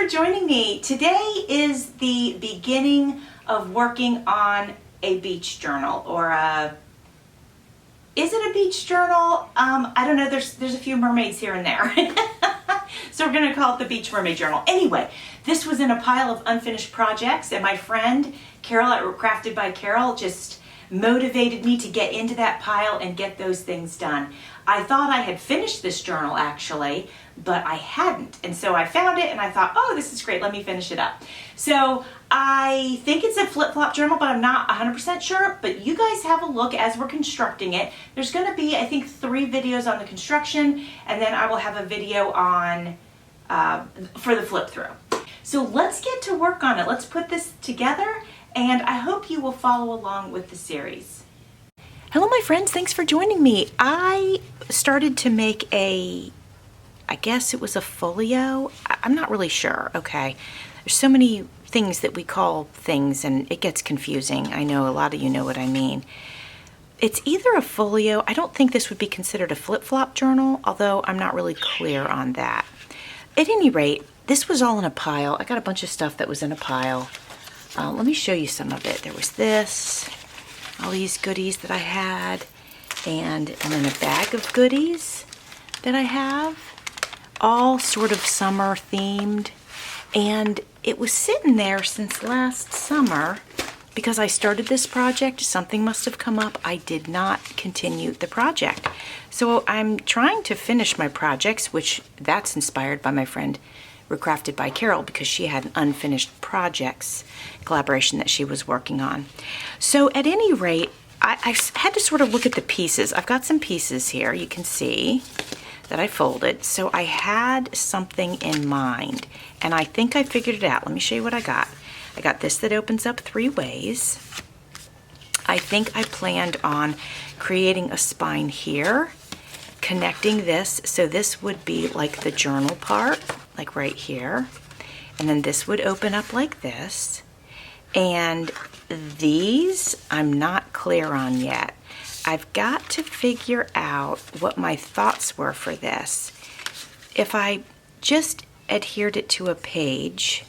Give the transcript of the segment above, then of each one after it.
for joining me. Today is the beginning of working on a beach journal, or is it a beach journal? I don't know, there's a few mermaids here and there. So we're gonna call it the Beach Mermaid Journal. Anyway, this was in a pile of unfinished projects, and my friend Carol at Crafted by Carol just motivated me to get into that pile and get those things done. I thought I had finished this journal actually, but I hadn't. And so I found it and I thought, oh, this is great, let me finish it up. So I think it's a flip-flop journal, but I'm not 100% sure. But you guys have a look as we're constructing it. There's gonna be, I think, 3 videos on the construction, and then I will have a video on for the flip through. So let's get to work on it. Let's put this together, and I hope you will follow along with the series. Hello my friends, thanks for joining me. I started to make I guess it was a folio. I'm not really sure, okay. There's so many things that we call things and it gets confusing. I know a lot of you know what I mean. It's either a folio, I don't think this would be considered a flip-flop journal, although I'm not really clear on that. At any rate, this was all in a pile. I got a bunch of stuff that was in a pile. Let me show you some of it. There was this, all these goodies that I had, and then a bag of goodies that I have, all sort of summer themed. And it was sitting there since last summer because I started this project. Something must have come up. I did not continue the project. So I'm trying to finish my projects, which that's inspired by my friend Crafted by Carol, because she had an unfinished projects collaboration that she was working on. So at any rate, I had to sort of look at the pieces. I've got some pieces here, you can see, that I folded. So I had something in mind, and I think I figured it out. Let me show you what I got. I got this that opens up 3 ways. I think I planned on creating a spine here, connecting this, so this would be like the journal part, like right here, and then this would open up like this, and these I'm not clear on yet. I've got to figure out what my thoughts were for this. If I just adhered it to a page,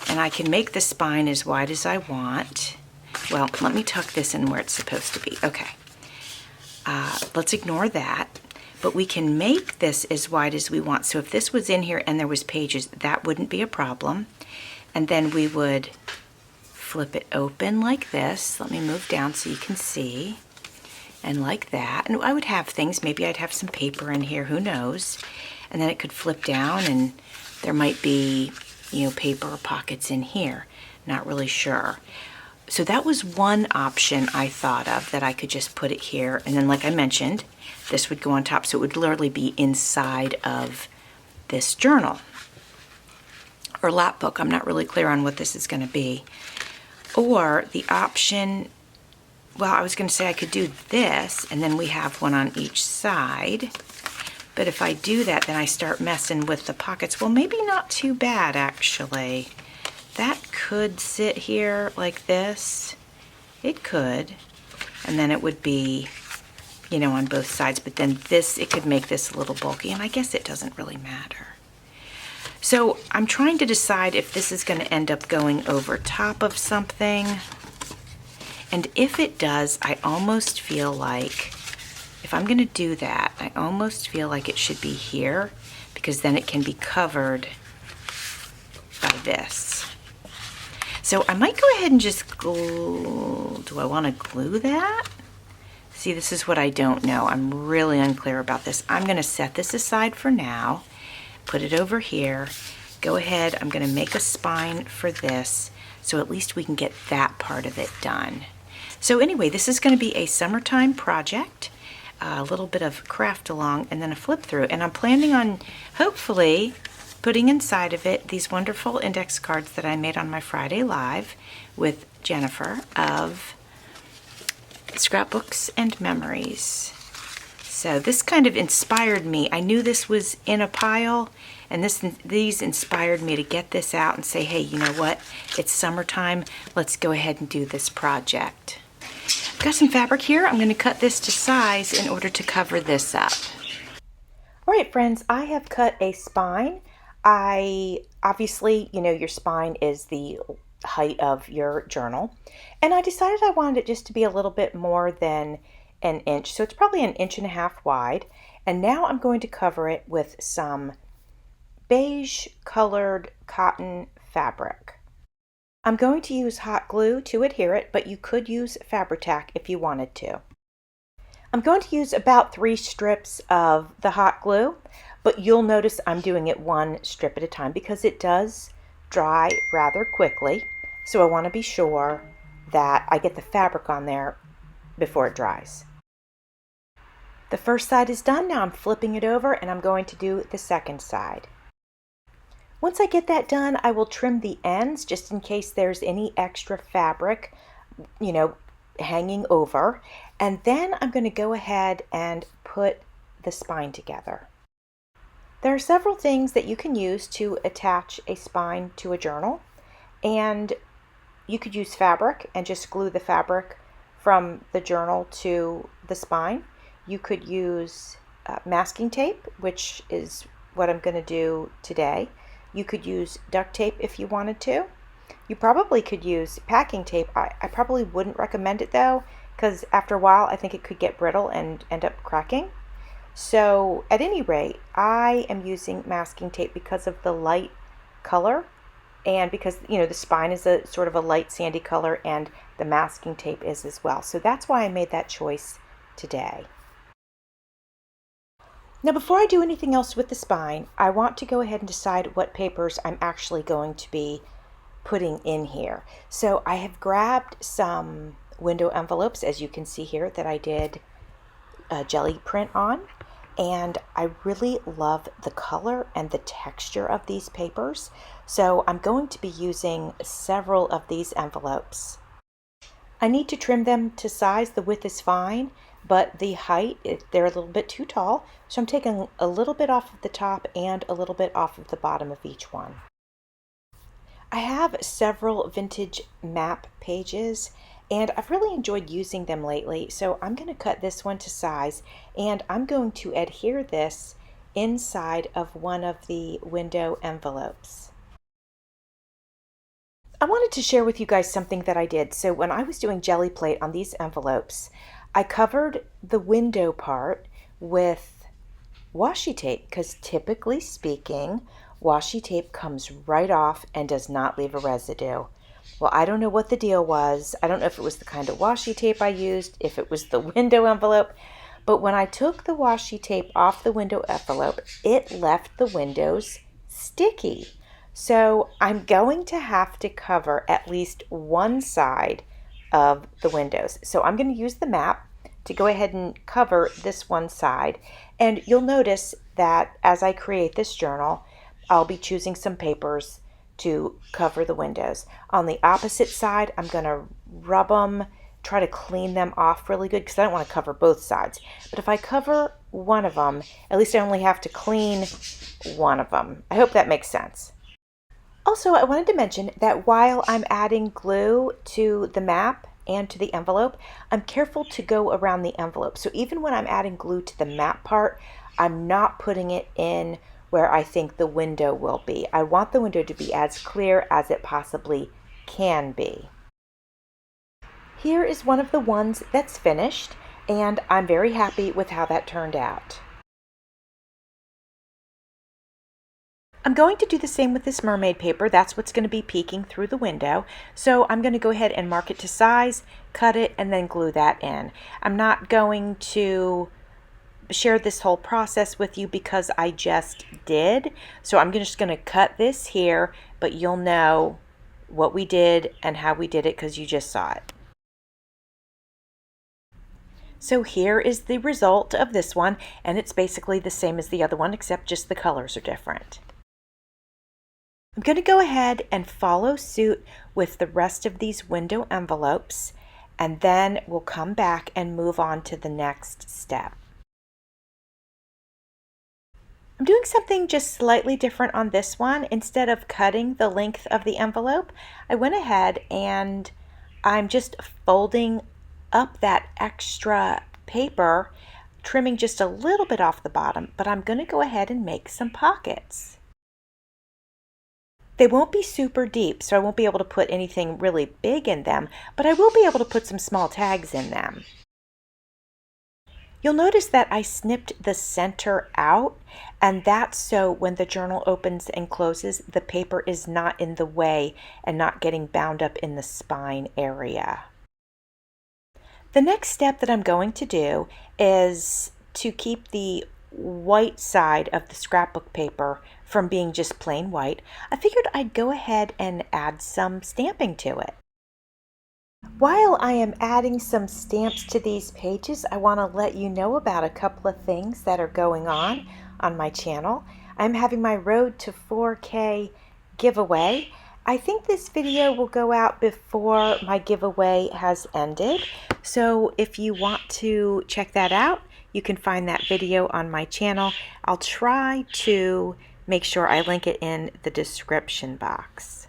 and I can make the spine as wide as I want. Well, let me tuck this in where it's supposed to be. Okay, let's ignore that. But we can make this as wide as we want. So if this was in here and there was pages, that wouldn't be a problem. And then we would flip it open like this. Let me move down so you can see. And like that. And I would have things, maybe I'd have some paper in here, who knows. And then it could flip down and there might be, you know, paper or pockets in here. Not really sure. So that was one option I thought of, that I could just put it here. And then like I mentioned, this would go on top, so it would literally be inside of this journal or lap book. I'm not really clear on what this is going to be. Or the option, well, I was going to say I could do this, and then we have one on each side. But if I do that, then I start messing with the pockets. Well, maybe not too bad, actually. That could sit here like this. It could. And then it would be, you know, on both sides. But then this, it could make this a little bulky, and I guess it doesn't really matter. So I'm trying to decide if this is going to end up going over top of something. And if it does, I almost feel like, if I'm going to do that, I almost feel like it should be here, because then it can be covered by this. So I might go ahead and just glue. Do I want to glue that? See, this is what I don't know. I'm really unclear about this. I'm going to set this aside for now, put it over here, go ahead. I'm going to make a spine for this, so at least we can get that part of it done. So anyway, this is going to be a summertime project, a little bit of craft along, and then a flip through. And I'm planning on hopefully putting inside of it these wonderful index cards that I made on my Friday Live with Jennifer of Scrapbooks and Memories. So this kind of inspired me. I knew this was in a pile, and these inspired me to get this out and say, hey, you know what? It's summertime. Let's go ahead and do this project. I've got some fabric here. I'm going to cut this to size in order to cover this up. All right, friends, I have cut a spine. I obviously, your spine is the height of your journal, and I decided I wanted it just to be a little bit more than an inch. So it's probably an inch and a half wide. And now I'm going to cover it with some beige colored cotton fabric. I'm going to use hot glue to adhere it, but you could use Fabri-Tac if you wanted to. I'm going to use about 3 strips of the hot glue, but you'll notice I'm doing it 1 strip at a time because it does dry rather quickly. So I want to be sure that I get the fabric on there before it dries. The first side is done. Now I'm flipping it over and I'm going to do the second side. Once I get that done, I will trim the ends just in case there's any extra fabric, hanging over. And then I'm going to go ahead and put the spine together. There are several things that you can use to attach a spine to a journal, and you could use fabric and just glue the fabric from the journal to the spine. You could use masking tape, which is what I'm going to do today. You could use duct tape if you wanted to. You probably could use packing tape. I probably wouldn't recommend it though, because after a while I think it could get brittle and end up cracking. So at any rate, I am using masking tape because of the light color, and because the spine is a sort of a light sandy color and the masking tape is as well. So that's why I made that choice today. Now before I do anything else with the spine, I want to go ahead and decide what papers I'm actually going to be putting in here. So I have grabbed some window envelopes, as you can see here, that I did a jelly print on, and I really love the color and the texture of these papers. So I'm going to be using several of these envelopes. I need to trim them to size. The width is fine, but the height, they're a little bit too tall. So I'm taking a little bit off of the top and a little bit off of the bottom of each one. I have several vintage map pages, and I've really enjoyed using them lately. So I'm going to cut this one to size, and I'm going to adhere this inside of one of the window envelopes. I wanted to share with you guys something that I did. So when I was doing jelly plate on these envelopes, I covered the window part with washi tape because typically speaking, washi tape comes right off and does not leave a residue. Well, I don't know what the deal was. I don't know if it was the kind of washi tape I used, if it was the window envelope, but when I took the washi tape off the window envelope, it left the windows sticky. So I'm going to have to cover at least one side of the windows. So I'm going to use the map to go ahead and cover this one side. And you'll notice that as I create this journal, I'll be choosing some papers to cover the windows. On the opposite side, I'm going to rub them, try to clean them off really good because I don't want to cover both sides. But if I cover one of them, at least I only have to clean one of them. I hope that makes sense. Also, I wanted to mention that while I'm adding glue to the map and to the envelope, I'm careful to go around the envelope. So even when I'm adding glue to the map part, I'm not putting it in where I think the window will be. I want the window to be as clear as it possibly can be. Here is one of the ones that's finished, and I'm very happy with how that turned out. I'm going to do the same with this mermaid paper. That's what's going to be peeking through the window. So I'm going to go ahead and mark it to size, cut it, and then glue that in. I'm not going to share this whole process with you because I just did. So I'm just going to cut this here, but you'll know what we did and how we did it because you just saw it. So here is the result of this one, and it's basically the same as the other one except just the colors are different. I'm going to go ahead and follow suit with the rest of these window envelopes, and then we'll come back and move on to the next step. I'm doing something just slightly different on this one. Instead of cutting the length of the envelope, I went ahead and I'm just folding up that extra paper, trimming just a little bit off the bottom, but I'm going to go ahead and make some pockets. They won't be super deep, so I won't be able to put anything really big in them, but I will be able to put some small tags in them. You'll notice that I snipped the center out, and that's so when the journal opens and closes, the paper is not in the way and not getting bound up in the spine area. The next step that I'm going to do is to keep the white side of the scrapbook paper from being just plain white. I figured I'd go ahead and add some stamping to it. While I am adding some stamps to these pages, I want to let you know about a couple of things that are going on my channel. I'm having my Road to 4K giveaway. I think this video will go out before my giveaway has ended. So if you want to check that out, you can find that video on my channel. I'll try to make sure I link it in the description box.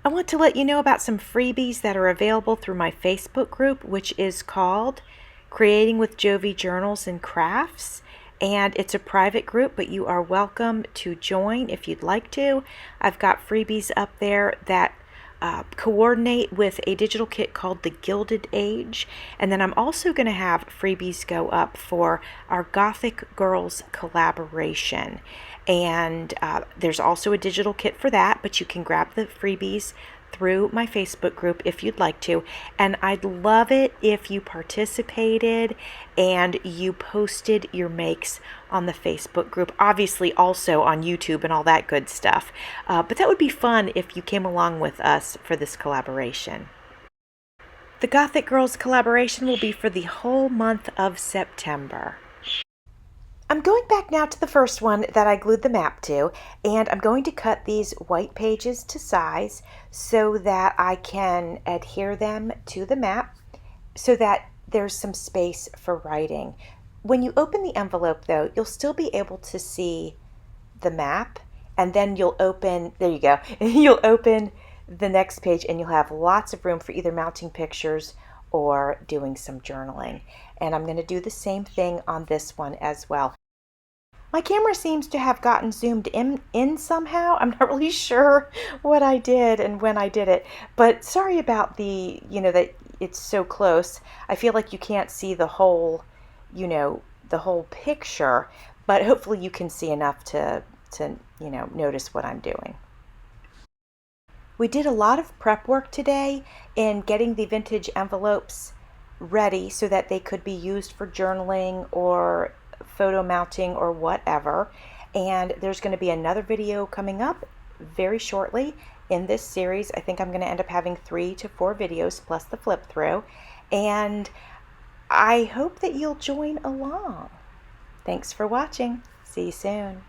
I want to let you know about some freebies that are available through my Facebook group, which is called Creating with Jovi Journals and Crafts. And it's a private group, but you are welcome to join if you'd like to. I've got freebies up there that coordinate with a digital kit called the Gilded Age. And then I'm also going to have freebies go up for our Gothic Girls collaboration. And there's also a digital kit for that, but you can grab the freebies through my Facebook group if you'd like to. And I'd love it if you participated and you posted your makes on the Facebook group, obviously also on YouTube and all that good stuff. But that would be fun if you came along with us for this collaboration. The Gothic Girls collaboration will be for the whole month of September. I'm going back now to the first one that I glued the map to, and I'm going to cut these white pages to size so that I can adhere them to the map so that there's some space for writing. When you open the envelope though, you'll still be able to see the map, and then you'll open, there you go, you'll open the next page and you'll have lots of room for either mounting pictures or doing some journaling. And I'm going to do the same thing on this one as well. My camera seems to have gotten zoomed in somehow. I'm not really sure what I did and when I did it, but sorry about the, that it's so close. I feel like you can't see the whole, the whole picture, but hopefully you can see enough to notice what I'm doing. We did a lot of prep work today in getting the vintage envelopes ready so that they could be used for journaling or photo mounting or whatever. And there's going to be another video coming up very shortly in this series. I think I'm going to end up having 3 to 4 videos plus the flip through. And I hope that you'll join along. Thanks for watching. See you soon.